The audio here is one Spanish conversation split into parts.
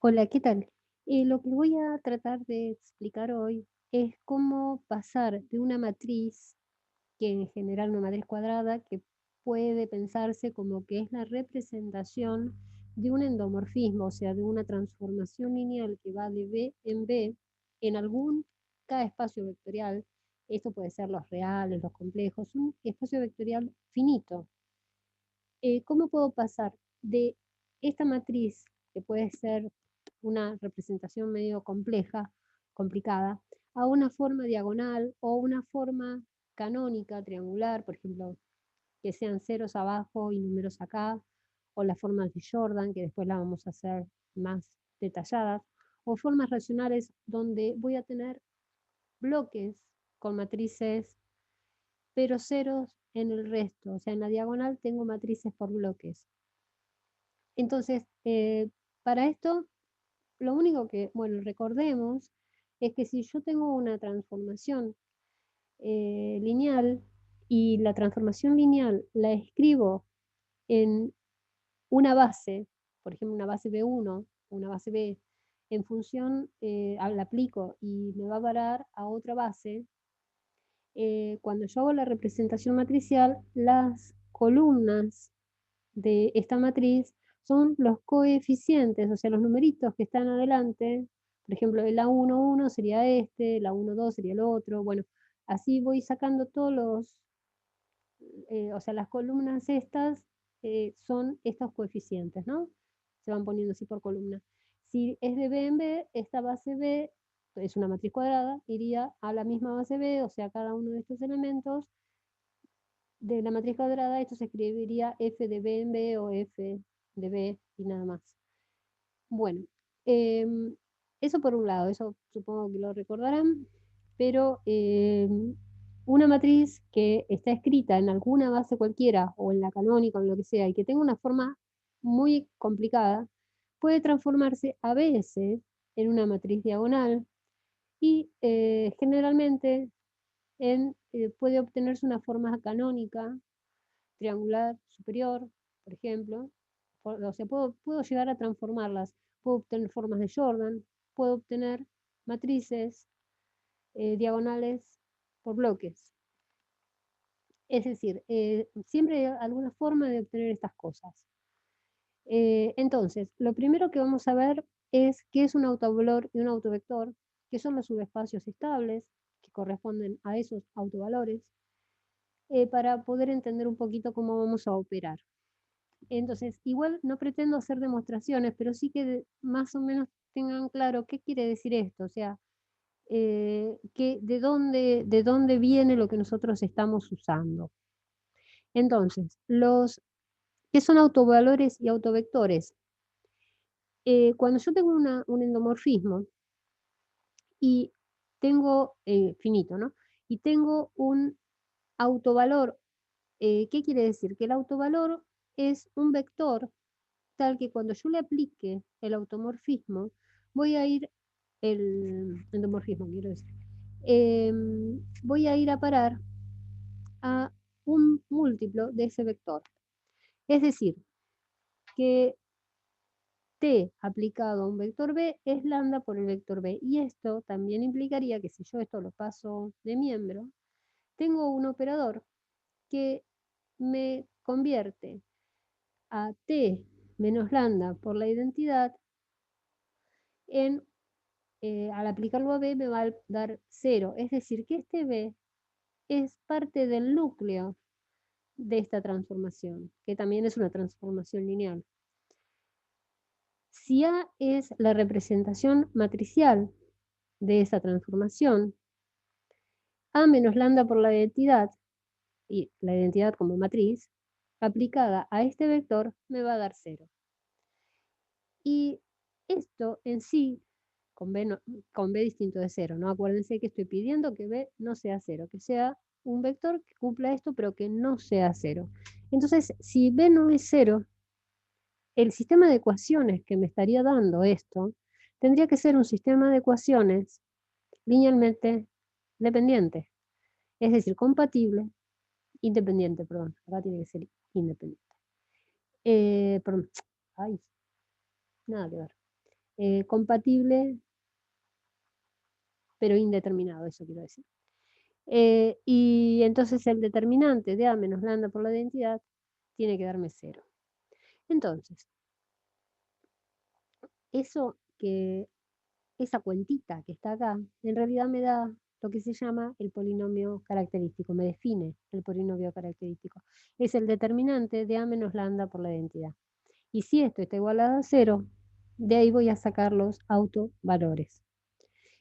Hola, ¿qué tal? Lo que voy a tratar de explicar hoy es cómo pasar de una matriz, que en general una matriz cuadrada, que puede pensarse como que es la representación de un endomorfismo, o sea, de una transformación lineal que va de B en B en algún cada espacio vectorial. Esto puede ser los reales, los complejos, un espacio vectorial finito. ¿Cómo puedo pasar de esta matriz, que puede ser una representación medio compleja, complicada, a una forma diagonal o una forma canónica, triangular, por ejemplo, que sean ceros abajo y números acá, o las formas de Jordan, que después las vamos a hacer más detalladas, o formas racionales donde voy a tener bloques con matrices, pero ceros en el resto, o sea, en la diagonal tengo matrices por bloques. Entonces, para esto, lo único que, bueno, recordemos es que si yo tengo una transformación lineal y la transformación lineal la escribo en una base, por ejemplo, una base B1, una base B, en función, la aplico y me va a parar a otra base, cuando yo hago la representación matricial, las columnas de esta matriz son los coeficientes, o sea, los numeritos que están adelante. Por ejemplo, el A11 sería este, el A12 sería el otro. Bueno, así voy sacando todos los, o sea, las columnas estas son estos coeficientes, ¿no? Se van poniendo así por columna. Si es de B en B, esta base B es una matriz cuadrada, iría a la misma base B, o sea, cada uno de estos elementos de la matriz cuadrada, esto se escribiría f de b en b o f de b y nada más. Bueno, eso por un lado, eso supongo que lo recordarán, pero una matriz que está escrita en alguna base cualquiera, o en la canónica, o en lo que sea, y que tenga una forma muy complicada, puede transformarse a veces en una matriz diagonal y generalmente puede obtenerse una forma canónica triangular superior, por ejemplo. O sea, puedo llegar a transformarlas. Puedo obtener formas de Jordan, puedo obtener matrices diagonales por bloques. Es decir, siempre hay alguna forma de obtener estas cosas. Entonces, lo primero que vamos a ver es qué es un autovalor y un autovector, qué son los subespacios estables, que corresponden a esos autovalores, para poder entender un poquito cómo vamos a operar. Entonces, igual no pretendo hacer demostraciones, pero sí que más o menos tengan claro qué quiere decir esto, o sea, de dónde viene lo que nosotros estamos usando. Entonces, ¿qué son autovalores y autovectores? Cuando yo tengo un endomorfismo y tengo finito, ¿no? Y tengo un autovalor, ¿qué quiere decir? Que el autovalor es un vector tal que cuando yo le aplique el automorfismo, voy a ir, el endomorfismo quiero decir, voy a ir a parar a un múltiplo de ese vector. Es decir, que T aplicado a un vector B es lambda por el vector B. Y esto también implicaría que si yo esto lo paso de miembro, tengo un operador que me convierte a T menos lambda por la identidad en al aplicarlo a B me va a dar 0. Es decir, que este B es parte del núcleo de esta transformación, que también es una transformación lineal. Si A es la representación matricial de esa transformación, A menos lambda por la identidad, y la identidad como matriz, aplicada a este vector me va a dar 0. Y esto en sí, con B distinto de 0, ¿no? Acuérdense que estoy pidiendo que B no sea 0, que sea un vector que cumpla esto, pero que no sea 0. Entonces, si B no es 0, el sistema de ecuaciones que me estaría dando esto tendría que ser un sistema de ecuaciones linealmente dependiente, es decir, compatible, independiente, perdón, acá tiene que ser independiente. Perdón, ay, nada que ver. compatible, pero indeterminado, eso quiero decir. Y entonces el determinante de A menos lambda por la identidad tiene que darme 0. Entonces, esa cuentita que está acá, en realidad me da lo que se llama el polinomio característico, me define el polinomio característico. Es el determinante de A menos lambda por la identidad. Y si esto está igualado a 0, de ahí voy a sacar los autovalores.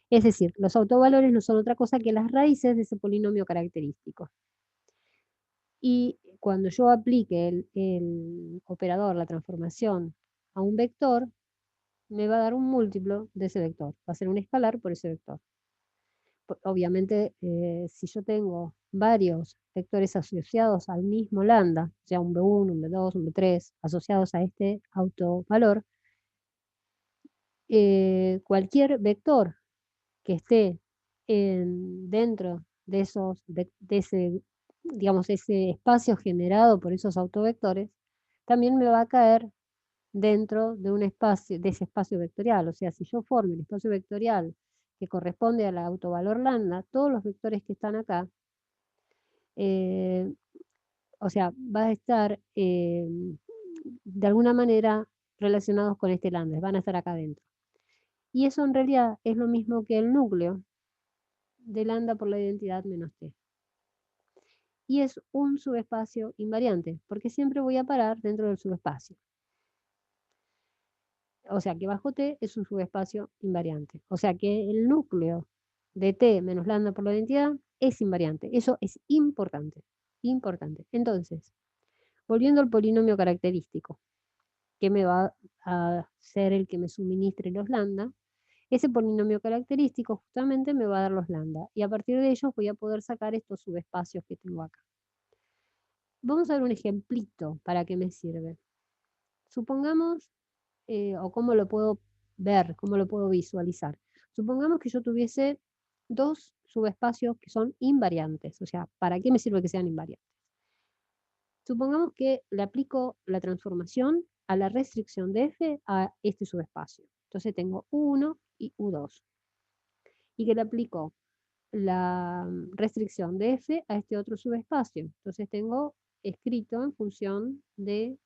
Es decir, los autovalores no son otra cosa que las raíces de ese polinomio característico. Y cuando yo aplique el operador, la transformación, a un vector, me va a dar un múltiplo de ese vector. Va a ser un escalar por ese vector. Obviamente, si yo tengo varios vectores asociados al mismo lambda, o sea, un B1, un B2, un B3, asociados a este autovalor, cualquier vector que esté dentro de ese, digamos, ese espacio generado por esos autovectores, también me va a caer dentro de un espacio, de ese espacio vectorial. O sea, si yo formo el espacio vectorial que corresponde al autovalor lambda, todos los vectores que están acá, o sea, va a estar de alguna manera relacionados con este lambda, van a estar acá dentro. Y eso en realidad es lo mismo que el núcleo de lambda por la identidad menos t. Y es un subespacio invariante, porque siempre voy a parar dentro del subespacio. O sea que bajo t es un subespacio invariante. O sea que el núcleo de t menos lambda por la identidad es invariante. Eso es importante. Importante. Entonces, volviendo al polinomio característico, que me va a ser el que me suministre los lambda, ese polinomio característico justamente me va a dar los lambda. Y a partir de ellos voy a poder sacar estos subespacios que tengo acá. Vamos a ver un ejemplito para qué me sirve. Supongamos, o cómo lo puedo ver, cómo lo puedo visualizar. Supongamos que yo tuviese dos subespacios que son invariantes. O sea, ¿para qué me sirve que sean invariantes? Supongamos que le aplico la transformación a la restricción de f a este subespacio. Entonces tengo U1 y U2. Y que le aplico la restricción de f a este otro subespacio. Entonces tengo escrito en función de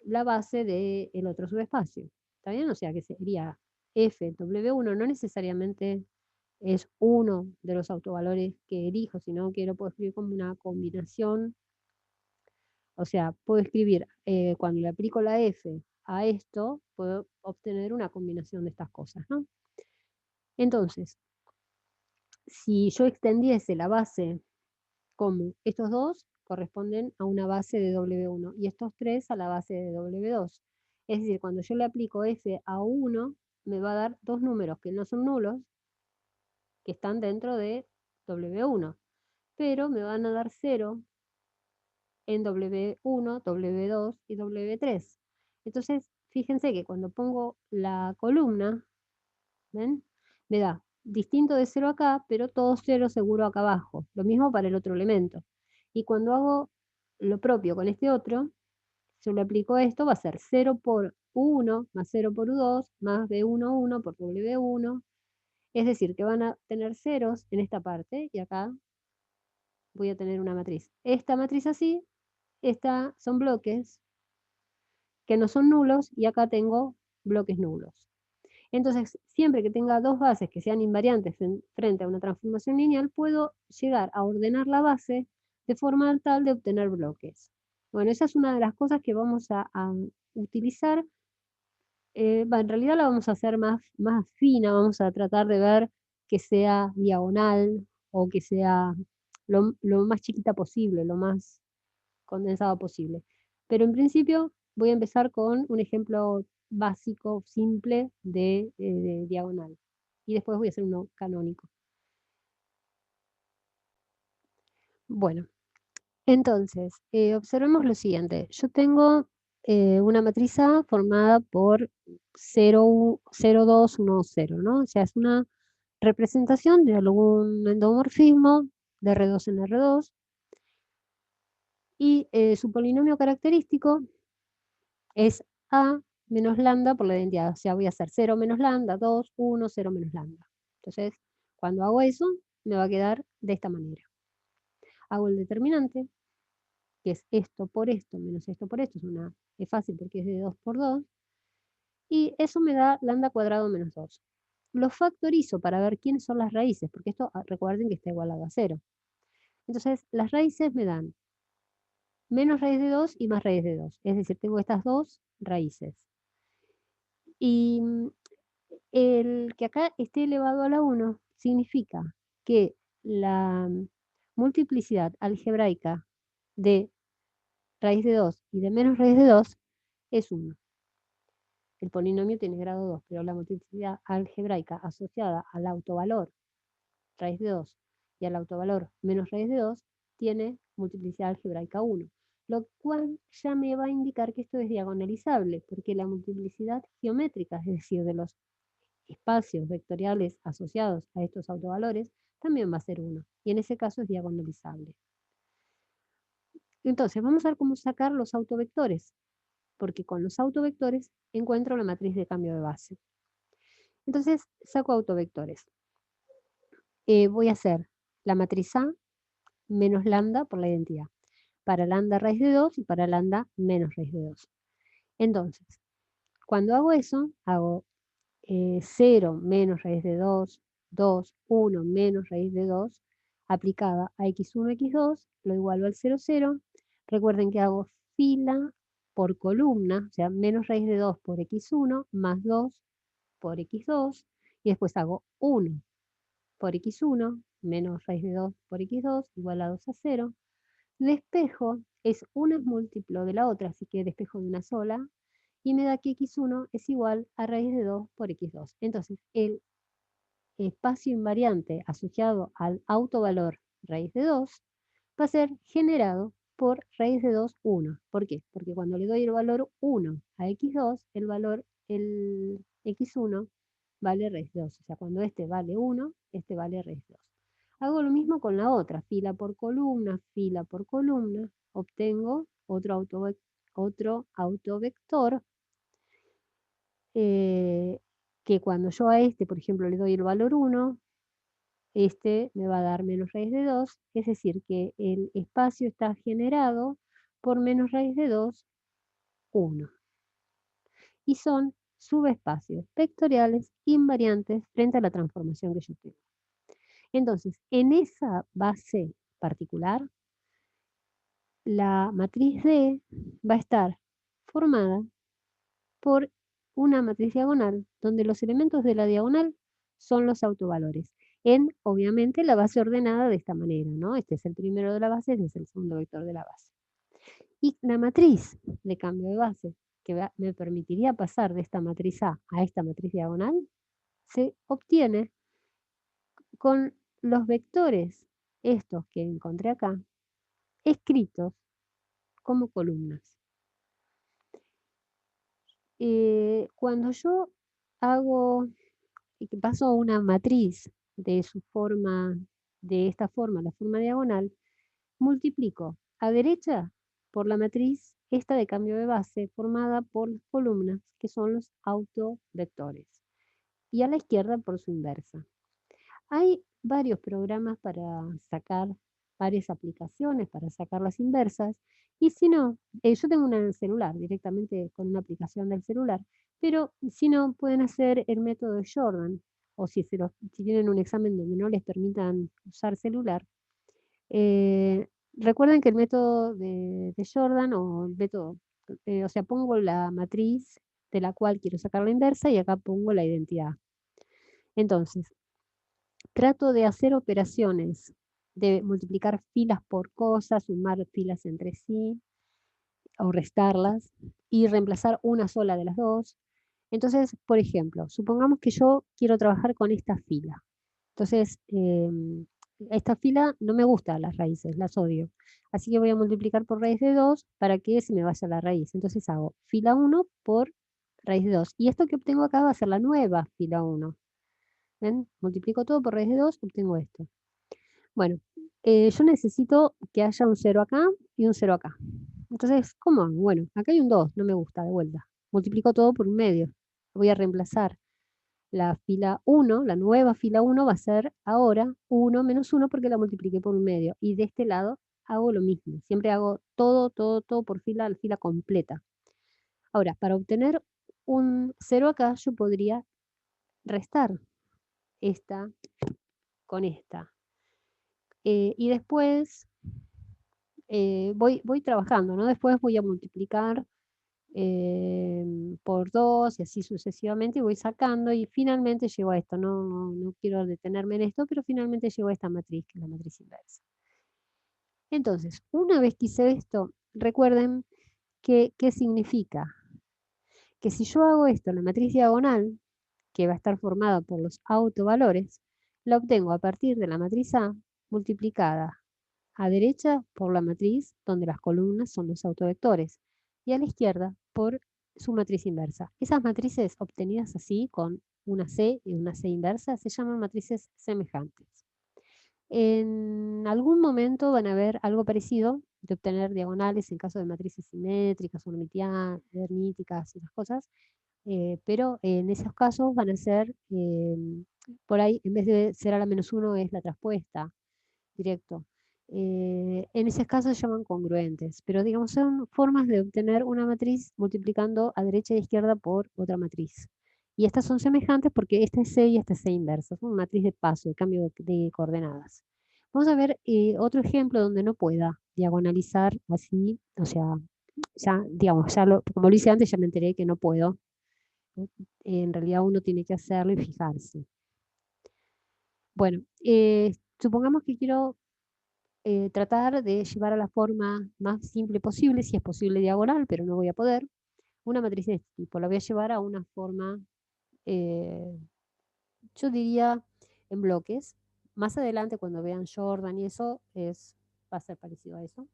la base del otro subespacio. ¿Está bien? O sea que sería f w1 no necesariamente es uno de los autovalores que elijo, sino que lo puedo escribir como una combinación. O sea, puedo escribir, cuando le aplico la f a esto, puedo obtener una combinación de estas cosas, ¿no? Entonces, si yo extendiese la base como estos dos corresponden a una base de W1 y estos tres a la base de W2. Es decir, cuando yo le aplico f a 1, me va a dar dos números que no son nulos, que están dentro de W1, pero me van a dar 0 en W1, W2 y W3. Entonces, fíjense que cuando pongo la columna, ¿ven? Me da distinto de 0 acá, pero todo 0 seguro acá abajo. Lo mismo para el otro elemento. Y cuando hago lo propio con este otro, si yo le aplico esto, va a ser 0 por U1 más 0 por U2 más B1, 1 por W1. Es decir, que van a tener ceros en esta parte y acá voy a tener una matriz. Esta matriz así, esta son bloques que no son nulos y acá tengo bloques nulos. Entonces, siempre que tenga dos bases que sean invariantes frente a una transformación lineal, puedo llegar a ordenar la base de forma tal de obtener bloques. Bueno, esa es una de las cosas que vamos a utilizar. En realidad la vamos a hacer más fina, vamos a tratar de ver que sea diagonal o que sea lo más chiquita posible, lo más condensado posible. Pero en principio voy a empezar con un ejemplo básico, simple de diagonal. Y después voy a hacer uno canónico. Bueno, entonces, observemos lo siguiente. Yo tengo una matriz A formada por 0, 0, 2, 1, 0, ¿no? O sea, es una representación de algún endomorfismo de R2 en R2. Y su polinomio característico es A menos lambda por la identidad. O sea, voy a hacer 0 menos lambda, 2, 1, 0 menos lambda. Entonces, cuando hago eso, me va a quedar de esta manera. Hago el determinante, que es esto por esto menos esto por esto. Es fácil porque es de 2 por 2. Y eso me da lambda cuadrado menos 2. Lo factorizo para ver quiénes son las raíces, porque esto recuerden que está igualado a 0. Entonces, las raíces me dan menos raíz de 2 y más raíz de 2. Es decir, tengo estas dos raíces. Y el que acá esté elevado a la 1 significa que la multiplicidad algebraica de raíz de 2 y de menos raíz de 2 es 1. El polinomio tiene grado 2, pero la multiplicidad algebraica asociada al autovalor raíz de 2 y al autovalor menos raíz de 2 tiene multiplicidad algebraica 1, lo cual ya me va a indicar que esto es diagonalizable, porque la multiplicidad geométrica, es decir, de los espacios vectoriales asociados a estos autovalores, también va a ser 1, y en ese caso es diagonalizable. Entonces, vamos a ver cómo sacar los autovectores, porque con los autovectores encuentro la matriz de cambio de base. Entonces, saco autovectores. Voy a hacer la matriz A menos lambda por la identidad, para lambda raíz de 2 y para lambda menos raíz de 2. Entonces, cuando hago eso, hago 0 menos raíz de 2, 2, 1 menos raíz de 2, aplicada a x1, x2, lo igualo al 0, 0. Recuerden que hago fila por columna, o sea, menos raíz de 2 por x1, más 2 por x2, y después hago 1 por x1, menos raíz de 2 por x2, igualados a 0. Despejo es una es múltiplo de la otra, así que despejo de una sola, y me da que x1 es igual a raíz de 2 por x2. Entonces, el espacio invariante asociado al autovalor raíz de 2 va a ser generado por raíz de 2, 1. ¿Por qué? Porque cuando le doy el valor 1 a x2, el x1 vale raíz de 2. O sea, cuando este vale 1, este vale raíz de 2. Hago lo mismo con la otra, fila por columna, obtengo otro autovector que cuando yo a este, por ejemplo, le doy el valor 1, este me va a dar menos raíz de 2, es decir, que el espacio está generado por menos raíz de 2, 1. Y son subespacios vectoriales invariantes frente a la transformación que yo tengo. Entonces, en esa base particular, la matriz D va a estar formada por una matriz diagonal, donde los elementos de la diagonal son los autovalores, en, obviamente, la base ordenada de esta manera, ¿no? Este es el primero de la base, este es el segundo vector de la base. Y la matriz de cambio de base, que me permitiría pasar de esta matriz a esta matriz diagonal, se obtiene con los vectores, estos que encontré acá, escritos como columnas. Cuando yo hago y que paso una matriz de su forma, de esta forma, la forma diagonal, multiplico a derecha por la matriz esta de cambio de base formada por las columnas, que son los autovectores, y a la izquierda por su inversa. Hay varios programas para sacar, varias aplicaciones para sacar las inversas, y si no, yo tengo una en el celular, directamente con una aplicación del celular, pero si no, pueden hacer el método de Jordan, o si tienen un examen donde no les permitan usar celular, recuerden que el método de Jordan, o el método, o sea, pongo la matriz de la cual quiero sacar la inversa y acá pongo la identidad. Entonces, trato de hacer operaciones, de multiplicar filas por cosas, sumar filas entre sí, o restarlas, y reemplazar una sola de las dos. Entonces, por ejemplo, supongamos que yo quiero trabajar con esta fila. Entonces, esta fila no me gusta las raíces, las odio. Así que voy a multiplicar por raíz de 2 para que se me vaya la raíz. Entonces hago fila 1 por raíz de 2. Y esto que obtengo acá va a ser la nueva fila 1. ¿Ven? Multiplico todo por raíz de 2, obtengo esto. Bueno, yo necesito que haya un 0 acá y un 0 acá. Entonces, ¿cómo hago? Bueno, acá hay un 2, no me gusta, de vuelta. multiplico todo por un medio. Voy a reemplazar la fila 1, la nueva fila 1 va a ser ahora 1 menos 1 porque la multipliqué por un medio. Y de este lado hago lo mismo. Siempre hago todo, todo, todo por fila, la fila completa. Ahora, para obtener un 0 acá, yo podría restar esta con esta. Y después voy trabajando, ¿no? Después voy a multiplicar por 2 y así sucesivamente, y voy sacando y finalmente llego a esto. No quiero detenerme en esto, pero finalmente llego a esta matriz, que es la matriz inversa. Entonces, una vez que hice esto, recuerden qué significa. Que si yo hago esto en la matriz diagonal, que va a estar formada por los autovalores, la obtengo a partir de la matriz A multiplicada a derecha por la matriz donde las columnas son los autovectores y a la izquierda por su matriz inversa. Esas matrices obtenidas así con una C y una C inversa se llaman matrices semejantes. En algún momento van a ver algo parecido de obtener diagonales en caso de matrices simétricas, hermíticas y esas cosas, pero en esos casos van a ser, por ahí, en vez de ser a la menos 1 es la traspuesta, directo. En ese caso se llaman congruentes, pero digamos son formas de obtener una matriz multiplicando a derecha e izquierda por otra matriz. Y estas son semejantes porque esta es C y esta es C inversa, es una matriz de paso, de cambio de coordenadas. Vamos a ver otro ejemplo donde no pueda diagonalizar así, o sea, ya, digamos, como lo hice antes, ya me enteré que no puedo. En realidad uno tiene que hacerlo y fijarse. Bueno, supongamos que quiero tratar de llevar a la forma más simple posible, si es posible diagonal, pero no voy a poder, una matriz de este tipo. La voy a llevar a una forma, eh, yo diría, en bloques. Más adelante, cuando vean Jordan y eso, va a ser parecido a eso,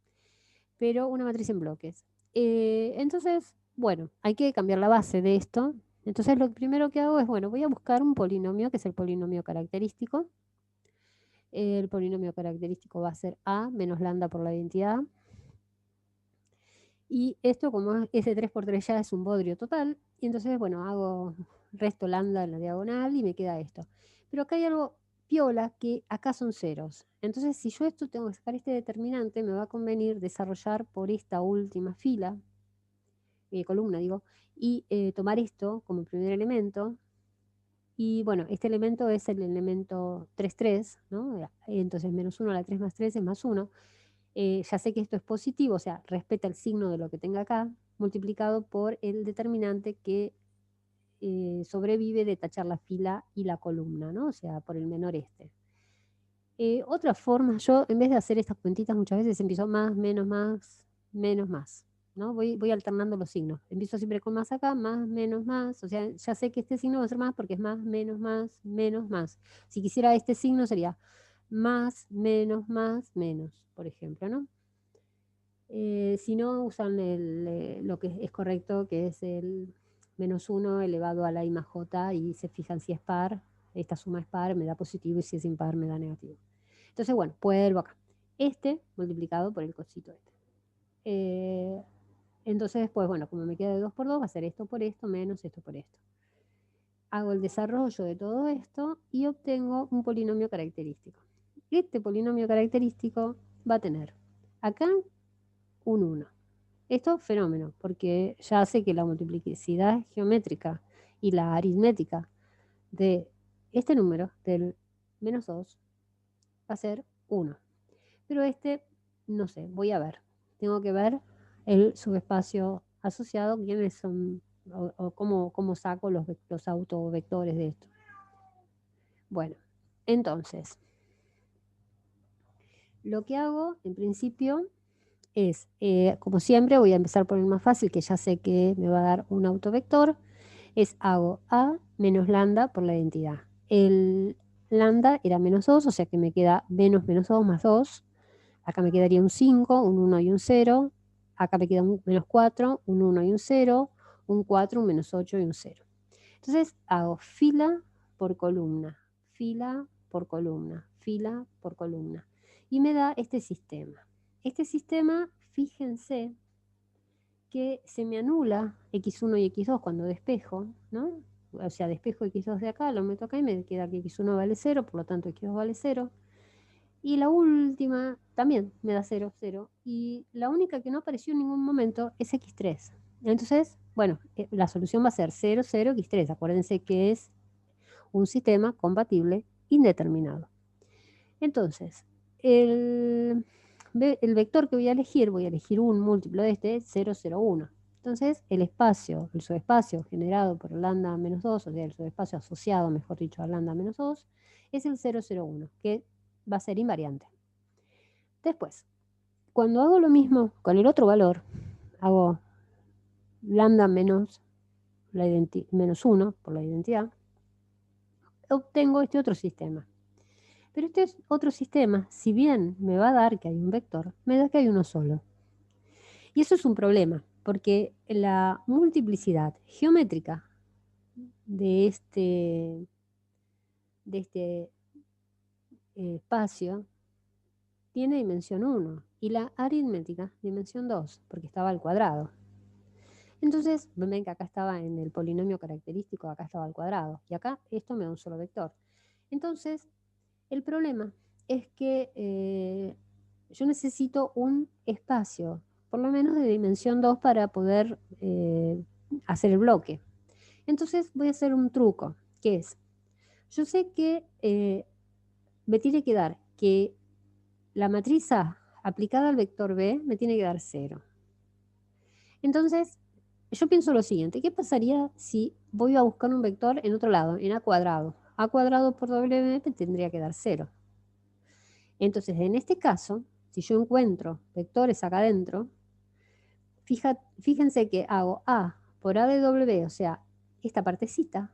pero una matriz en bloques. Entonces, bueno, hay que cambiar la base de esto. Entonces, lo primero que hago es, bueno, voy a buscar un polinomio, que es el polinomio característico. El polinomio característico va a ser A menos lambda por la identidad. Y esto, como ese 3 por 3 ya es un bodrio total, y entonces, bueno, hago resto lambda en la diagonal y me queda esto. Pero acá hay algo piola que acá son ceros. Entonces, si yo esto tengo que sacar este determinante, me va a convenir desarrollar por esta última fila, columna digo, y tomar esto como primer elemento. Y bueno, este elemento es el elemento 3, 3, ¿no? Entonces, menos 1 a la 3 más 3 es más 1. Ya sé que esto es positivo, o sea, respeta el signo de lo que tenga acá, multiplicado por el determinante que sobrevive de tachar la fila y la columna, ¿no? O sea, por el menor este. Otra forma, yo en vez de hacer estas cuentitas muchas veces empiezo más, menos, más, ¿no? Voy alternando los signos. Empiezo siempre con más acá, más, o sea, ya sé que este signo va a ser más porque es más, menos, más. Si quisiera este signo sería más, menos, por ejemplo, ¿no? Si no, usan lo que es correcto, que es el menos 1 elevado a la I más J, y se fijan si es par, esta suma es par, me da positivo, y si es impar, me da negativo. Entonces, bueno, vuelvo acá. Este multiplicado por el cosito este. Entonces, después, bueno, como me queda de 2 por 2, va a ser esto por esto, menos esto por esto. Hago el desarrollo de todo esto y obtengo un polinomio característico. Este polinomio característico va a tener acá un 1. Esto fenómeno, porque ya sé que la multiplicidad geométrica y la aritmética de este número, del menos 2, va a ser 1. Pero este, no sé, voy a ver. Tengo que ver el subespacio asociado, quiénes son, o cómo saco los autovectores de esto. Bueno, entonces, lo que hago en principio es, como siempre, voy a empezar por el más fácil, que ya sé que me va a dar un autovector. Hago A menos lambda por la identidad. El lambda era menos 2, o sea que me queda menos 2 más 2. Acá me quedaría un 5, un 1 y un 0. Acá me queda un menos 4, un 1 y un 0, un 4, un menos 8 y un 0. Entonces hago fila por columna, fila por columna, fila por columna. Y me da este sistema. Este sistema, fíjense que se me anula x1 y x2 cuando despejo, ¿no? O sea, despejo x2 de acá, lo meto acá y me queda que x1 vale 0, por lo tanto x2 vale 0. Y la última también me da 0, 0. Y la única que no apareció en ningún momento es x3. Entonces, bueno, la solución va a ser 0, 0, x3. Acuérdense que es un sistema compatible indeterminado. Entonces, el vector que voy a elegir un múltiplo de este, 0, 0, 1. Entonces, el subespacio generado por lambda menos 2, o sea, el subespacio asociado, mejor dicho, a lambda menos 2, es el 0, 0, 1, que va a ser invariante. Después, cuando hago lo mismo con el otro valor, hago lambda menos 1 por la identidad, obtengo este otro sistema. Pero este otro sistema, si bien me va a dar que hay un vector, me da que hay uno solo. Y eso es un problema, porque la multiplicidad geométrica de este espacio tiene dimensión 1 y la aritmética dimensión 2, porque estaba al cuadrado. Entonces, ven que acá estaba en el polinomio característico, acá estaba al cuadrado, y acá esto me da un solo vector. Entonces, el problema es que yo necesito un espacio, por lo menos de dimensión 2, para poder hacer el bloque. Entonces voy a hacer un truco, que es, yo sé que me tiene que dar que la matriz A aplicada al vector B me tiene que dar 0. Entonces, yo pienso lo siguiente, ¿qué pasaría si voy a buscar un vector en otro lado, en A cuadrado? A cuadrado por W me tendría que dar 0. Entonces, en este caso, si yo encuentro vectores acá adentro, fíjense que hago A por A de W, o sea, esta partecita,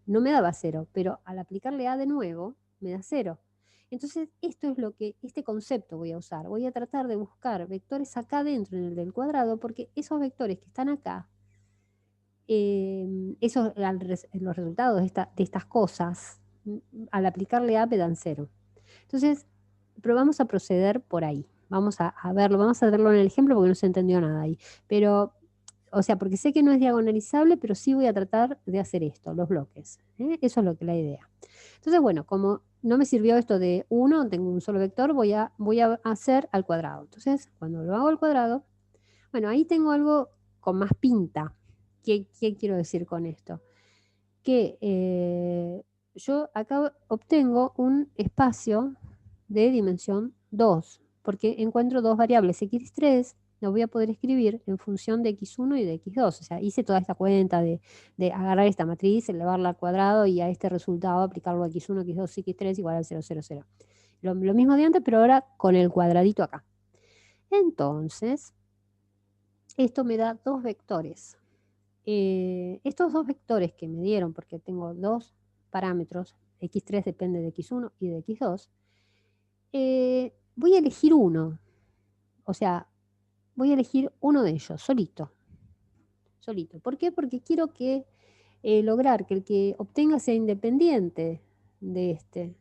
no me daba 0, pero al aplicarle A de nuevo, me da 0. Entonces, esto es este concepto voy a usar. Voy a tratar de buscar vectores acá dentro en el del cuadrado, porque esos vectores que están acá, los resultados de estas cosas, al aplicarle A me dan 0. Entonces, pero vamos a proceder por ahí. Vamos a verlo en el ejemplo porque no se entendió nada ahí. Pero, o sea, porque sé que no es diagonalizable, pero sí voy a tratar de hacer esto, los bloques. Eso es la idea. Entonces, bueno, como no me sirvió esto de 1, tengo un solo vector, voy a hacer al cuadrado. Entonces, cuando lo hago al cuadrado, bueno, ahí tengo algo con más pinta. ¿Qué quiero decir con esto? Que yo acá obtengo un espacio de dimensión 2, porque encuentro dos variables x3, lo voy a poder escribir en función de x1 y de x2. O sea, hice toda esta cuenta de agarrar esta matriz, elevarla al cuadrado y a este resultado aplicarlo a x1, x2, x3 igual al 0, 0, 0. Lo mismo de antes, pero ahora con el cuadradito acá. Entonces, esto me da dos vectores. Estos dos vectores que me dieron, porque tengo dos parámetros, x3 depende de x1 y de x2, voy a elegir uno. O sea, voy a elegir uno de ellos, solito. Solito. ¿Por qué? Porque quiero lograr que el que obtenga sea independiente de este.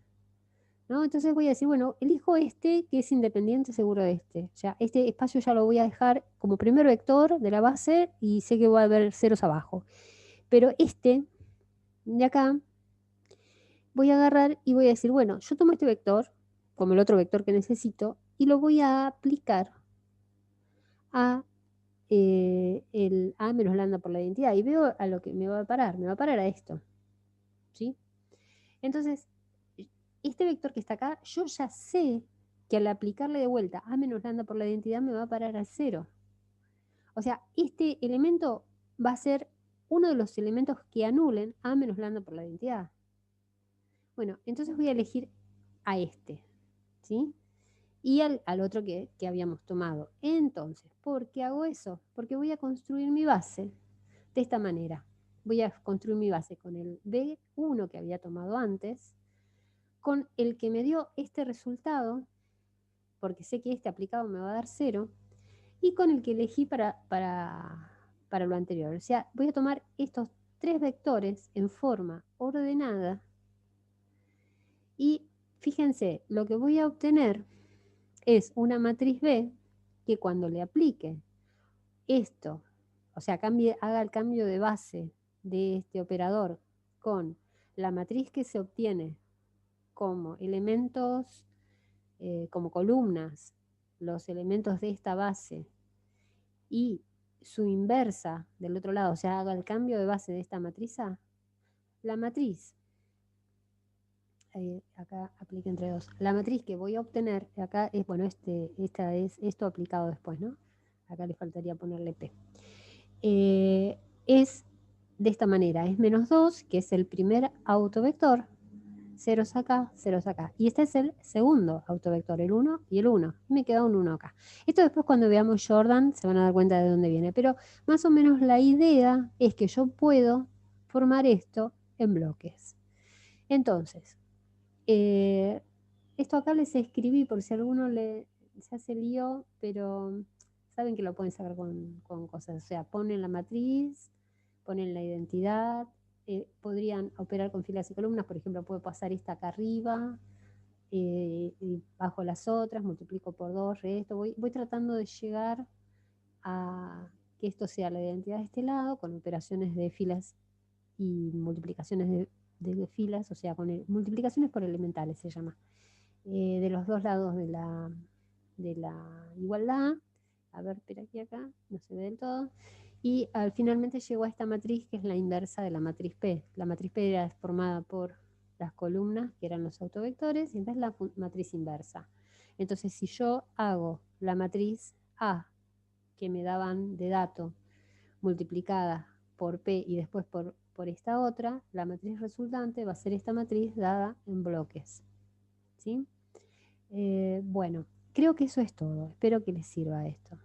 ¿No? Entonces voy a decir, bueno, elijo este que es independiente seguro de este. O sea, este espacio ya lo voy a dejar como primer vector de la base y sé que va a haber ceros abajo. Pero este de acá voy a agarrar y voy a decir, bueno, yo tomo este vector, como el otro vector que necesito, y lo voy a aplicar a el A menos lambda por la identidad. Y veo a lo que me va a parar. Me va a parar a esto. ¿Sí? Entonces, este vector que está acá, yo ya sé que al aplicarle de vuelta A menos lambda por la identidad me va a parar a 0. O sea, este elemento va a ser uno de los elementos que anulen A menos lambda por la identidad. Bueno, entonces voy a elegir a este, ¿sí? Y al otro que habíamos tomado. Entonces, ¿por qué hago eso? Porque voy a construir mi base de esta manera. Voy a construir mi base con el B1 que había tomado antes, con el que me dio este resultado, porque sé que este aplicado me va a dar 0, y con el que elegí para lo anterior. O sea, voy a tomar estos tres vectores en forma ordenada y fíjense, lo que voy a obtener es una matriz B que cuando le aplique esto, o sea, haga el cambio de base de este operador con la matriz que se obtiene como elementos, como columnas, los elementos de esta base y su inversa del otro lado, o sea, haga el cambio de base de esta matriz A, la matriz, acá aplica entre dos, la matriz que voy a obtener, acá es, bueno, esta es esto aplicado después, ¿no? Acá le faltaría ponerle P. Es de esta manera, es menos 2, que es el primer autovector, ceros acá, ceros acá. Y este es el segundo autovector, el 1 y el 1. Me queda un 1 acá. Esto después cuando veamos Jordan se van a dar cuenta de dónde viene. Pero más o menos la idea es que yo puedo formar esto en bloques. Entonces, esto acá les escribí por si a alguno se hace lío, pero saben que lo pueden sacar con cosas. O sea, ponen la matriz, ponen la identidad, podrían operar con filas y columnas, por ejemplo, puedo pasar esta acá arriba, y bajo las otras, multiplico por 2, resto, voy tratando de llegar a que esto sea la identidad de este lado, con operaciones de filas y multiplicaciones de filas, o sea, con multiplicaciones por elementales se llama, de los dos lados de la igualdad. A ver, espera aquí acá, no se ve del todo. Y finalmente llegó a esta matriz que es la inversa de la matriz P. La matriz P era formada por las columnas, que eran los autovectores, y esta es la matriz inversa. Entonces, si yo hago la matriz A, que me daban de dato, multiplicada por P y después por esta otra, la matriz resultante va a ser esta matriz dada en bloques. ¿Sí? Bueno, creo que eso es todo. Espero que les sirva esto.